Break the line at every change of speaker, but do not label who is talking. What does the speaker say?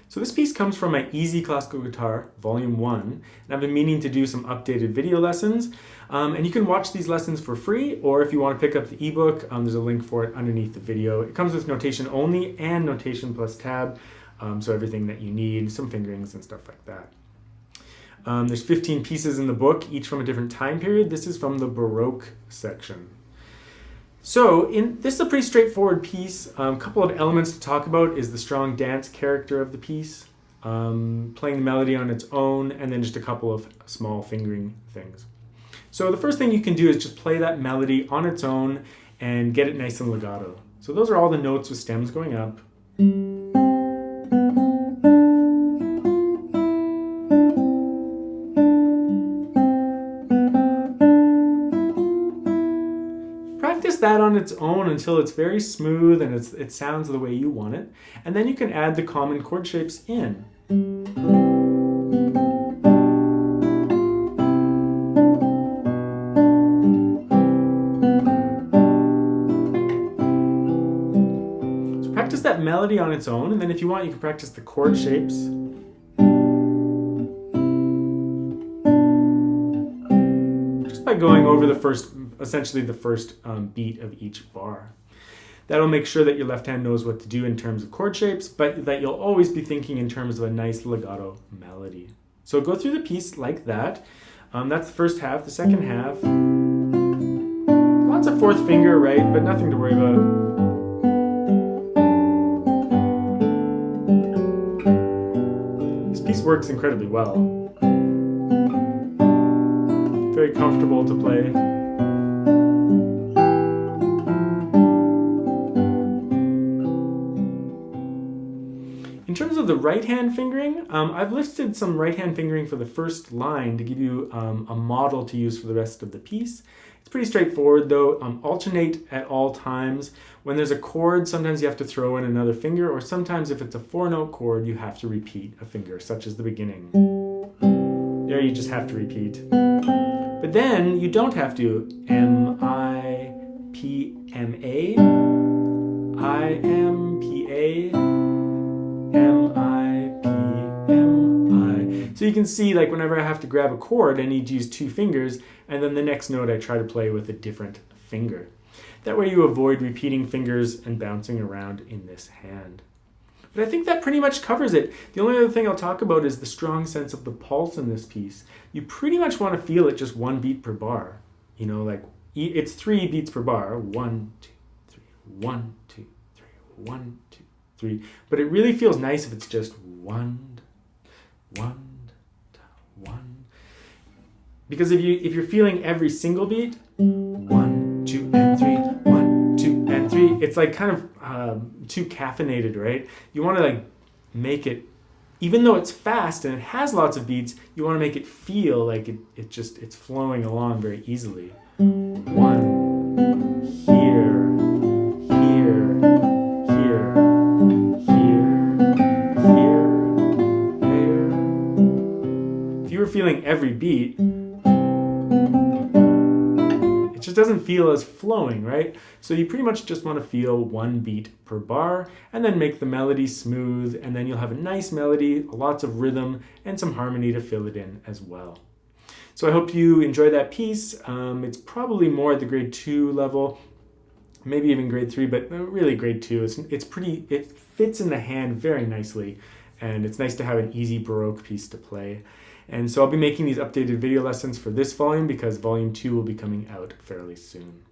So this piece comes from my Easy Classical Guitar, Volume 1, and I've been meaning to do some updated video lessons. And you can watch these lessons for free, or if you want to pick up the ebook, there's a link for it underneath the video. It comes with notation only and notation plus tab, so everything that you need, some fingerings and stuff like that. There's 15 pieces in the book, each from a different time period. This is from the Baroque section. So this is a pretty straightforward piece. A couple of elements to talk about is the strong dance character of the piece, playing the melody on its own, and then just a couple of small fingering things. So the first thing you can do is just play that melody on its own and get it nice and legato. So those are all the notes with stems going up. Practice that on its own until it's very smooth and it sounds the way you want it. And then you can add the common chord shapes in. So practice that melody on its own, and then if you want, you can practice the chord shapes. Just by going over essentially the first beat of each bar. That'll make sure that your left hand knows what to do in terms of chord shapes, but that you'll always be thinking in terms of a nice legato melody. So go through the piece like that. That's the first half. The second half, lots of fourth finger, right? But nothing to worry about. This piece works incredibly well. Very comfortable to play. In terms of the right hand fingering, I've listed some right hand fingering for the first line to give you a model to use for the rest of the piece. It's pretty straightforward though. Alternate at all times. When there's a chord, sometimes you have to throw in another finger, or sometimes if it's a 4-note chord, you have to repeat a finger, such as the beginning. There you just have to repeat. But then you don't have to. M-I-P-M-A, I-M-P-A, M-I-P-M-I. So you can see, like, whenever I have to grab a chord, I need to use 2 fingers, and then the next note I try to play with a different finger. That way you avoid repeating fingers and bouncing around in this hand. But I think that pretty much covers it. The only other thing I'll talk about is the strong sense of the pulse in this piece. You pretty much want to feel it just 1 beat per bar. You know, like, it's 3 beats per bar. 1, 2, 3, 1, 2, 3, 1, 2, 3. But it really feels nice if it's just 1, 1, 1. Because if you're feeling every single beat, 1, 2, and 3, 1, 2, and 3, it's like kind of too caffeinated, right? You want to like make it, even though it's fast and it has lots of beats, you want to make it feel like it's flowing along very easily. 1, here, here, here, here, here, here. If you were feeling every beat, it just doesn't feel as flowing, right? So you pretty much just want to feel 1 beat per bar and then make the melody smooth, and then you'll have a nice melody, lots of rhythm, and some harmony to fill it in as well. So I hope you enjoy that piece. It's probably more at the grade 2 level, maybe even grade 3, but really grade 2. It fits in the hand very nicely, and it's nice to have an easy Baroque piece to play. And so I'll be making these updated video lessons for this volume because volume 2 will be coming out fairly soon.